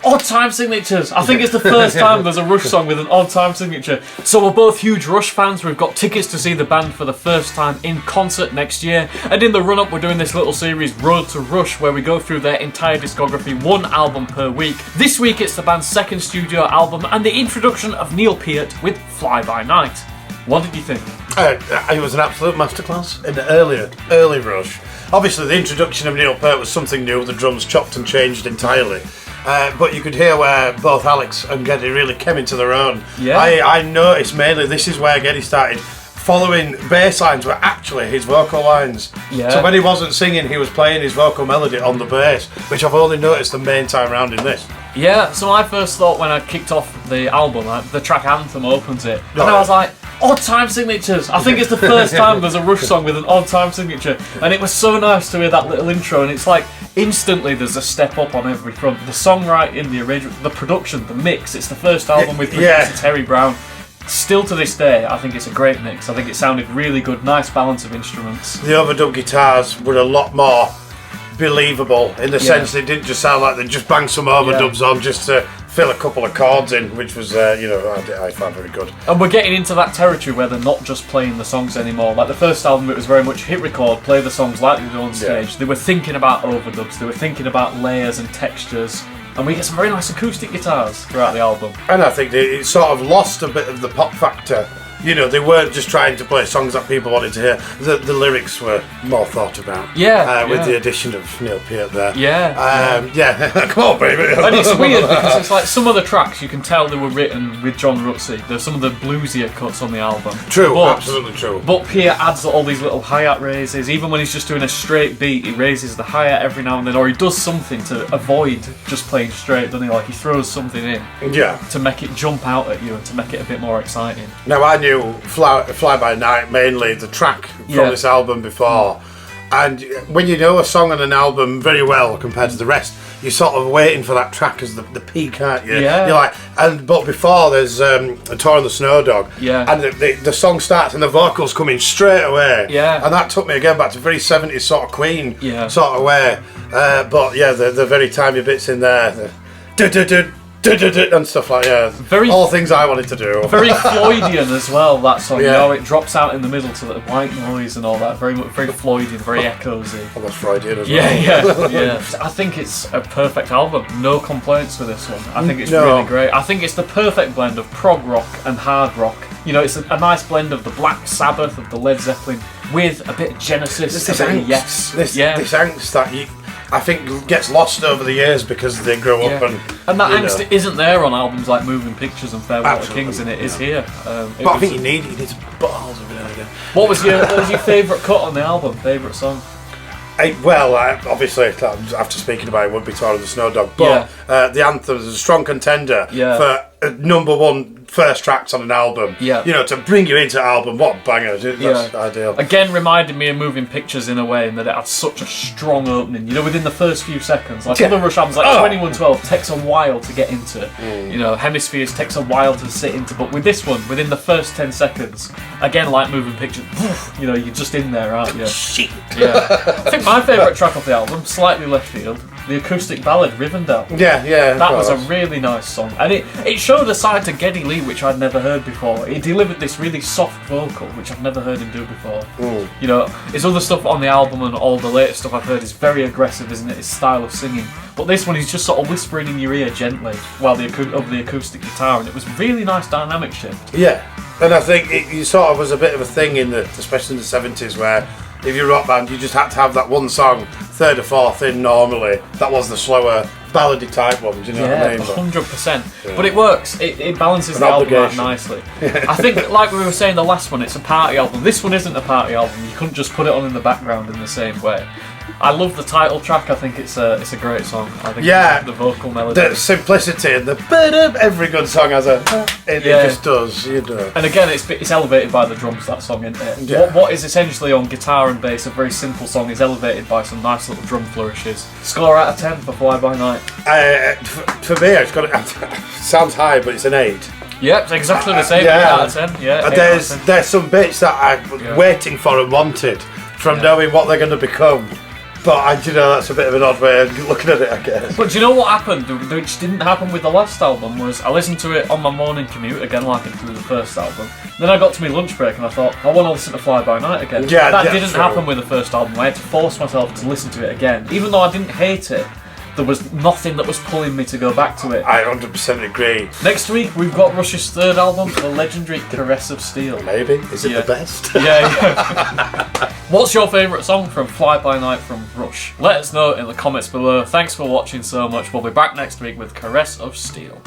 Odd time signatures. I think it's the first time there's a Rush song with an odd time signature. So we're both huge Rush fans. We've got tickets to see the band for the first time in concert next year. And in the run-up, we're doing this little series, Road to Rush, where we go through their entire discography, one album per week. This week, it's the band's second studio album and the introduction of Neil Peart with Fly By Night. What did you think? It was an absolute masterclass in the early Rush. Obviously, the introduction of Neil Peart was something new. The drums chopped and changed entirely. But you could hear where both Alex and Geddy really came into their own. Yeah. I noticed mainly this is where Geddy started following bass lines were actually his vocal lines. Yeah. So when he wasn't singing, he was playing his vocal melody on the bass, which I've only noticed the main time round in this. Yeah, so I first thought when I kicked off the album, the track Anthem opens it, and I was like, odd time signatures. I think it's the first time there's a Rush song with an odd time signature, and it was so nice to hear that little intro, and it's like instantly there's a step up on every front. The songwriting, the arrangement, the production, the mix. It's the first album with producer Terry Brown. Still to this day, I think it's a great mix. I think it sounded really good, nice balance of instruments. The overdub guitars were a lot more believable in the sense they didn't just sound like they just banged some overdubs on just to fill a couple of chords in, which was, I found very good. And we're getting into that territory where they're not just playing the songs anymore. Like the first album, it was very much hit record, play the songs like they do on stage. They were thinking about overdubs, they were thinking about layers and textures. And we get some very nice acoustic guitars throughout the album. And I think it sort of lost a bit of the pop factor. You know, they weren't just trying to play songs that people wanted to hear. The lyrics were more thought about. With the addition of Neil Peart there. Come on, baby. And it's weird because it's like some of the tracks you can tell they were written with John Rutsey. There's some of the bluesier cuts on the album. True, absolutely true. But Peart adds all these little hi-hat raises. Even when he's just doing a straight beat, he raises the hi-hat every now and then, or he does something to avoid just playing straight, doesn't he? Like he throws something in to make it jump out at you and to make it a bit more exciting. Now, I knew Fly By Night, mainly the track from this album before. And when you know a song on an album very well compared to the rest, you're sort of waiting for that track as the peak, aren't you? Yeah. You're like, but before there's a Tour on the Snow Dog, and the song starts and the vocals come in straight away. Yeah. And that took me again back to very 70s sort of Queen sort of way. But yeah, the very timey bits in there. And stuff like all things I wanted to do. Very Floydian as well, that song. You know, it drops out in the middle to the white noise and all that. Very Floydian, very echoey. Almost Freudian as well. Yeah. I think it's a perfect album. No complaints with this one. I think it's really great. I think it's the perfect blend of prog rock and hard rock. You know, it's a nice blend of the Black Sabbath, of the Led Zeppelin, with a bit of Genesis, this angst. This angst that I think gets lost over the years because they grow up and that angst isn't there on albums like Moving Pictures and Farewell to Kings, and it is here. But I think you need buttholes every now and again. What was your favourite cut on the album? Favourite song? Obviously, after speaking about it, would be Tour of the Snow Dog, but the Anthem is a strong contender for number one first tracks on an album. You know, to bring you into an album, what bangers! That's ideal. Again, reminded me of Moving Pictures in a way, in that it had such a strong opening. You know, within the first few seconds, like other Rush albums, like 2112 takes a while to get into. You know, Hemispheres takes a while to sit into, but with this one, within the first 10 seconds, again, like Moving Pictures, you know, you're just in there, aren't you? Shit. I think my favourite track off the album, slightly left field, the acoustic ballad Rivendell. That was a really nice song, and it showed a side to Geddy Lee which I'd never heard before. He delivered this really soft vocal which I've never heard him do before. You know, his other stuff on the album and all the latest stuff I've heard is very aggressive, isn't it? His style of singing. But this one, he's just sort of whispering in your ear gently while over the acoustic guitar, and it was really nice dynamic shift. Yeah, and I think it sort of was a bit of a thing especially in the 70s, where if you're a rock band, you just had to have that one song, third or fourth in normally. That was the slower, ballady type one, do you know what I mean? 100%. But it works. It balances the album out nicely. I think, like we were saying, the last one, it's a party album. This one isn't a party album. You couldn't just put it on in the background in the same way. I love the title track. I think it's a great song. I think the vocal melody, the simplicity, and every good song has it just does. You know. And again, it's elevated by the drums. That song, isn't it? Yeah. What is essentially on guitar and bass a very simple song is elevated by some nice little drum flourishes. Score out of 10 for Fly By Night. For me, it's got sounds high, but it's an 8. Yep, it's exactly the same. 8 out of 10. Yeah. There's some bits that I'm waiting for and wanted from knowing what they're going to become. But that's a bit of an odd way of looking at it, I guess. But do you know what happened, which didn't happen with the last album, was I listened to it on my morning commute, again like I did with the first album. Then I got to my lunch break and I thought, I want to listen to Fly By Night again. Yeah, that didn't happen with the first album. I had to force myself to listen to it again. Even though I didn't hate it, there was nothing that was pulling me to go back to it. I 100% agree. Next week we've got Rush's third album, the legendary Caress of Steel. Maybe. Is it the best? Yeah. What's your favourite song from Fly By Night from Rush? Let us know in the comments below. Thanks for watching so much. We'll be back next week with Caress of Steel.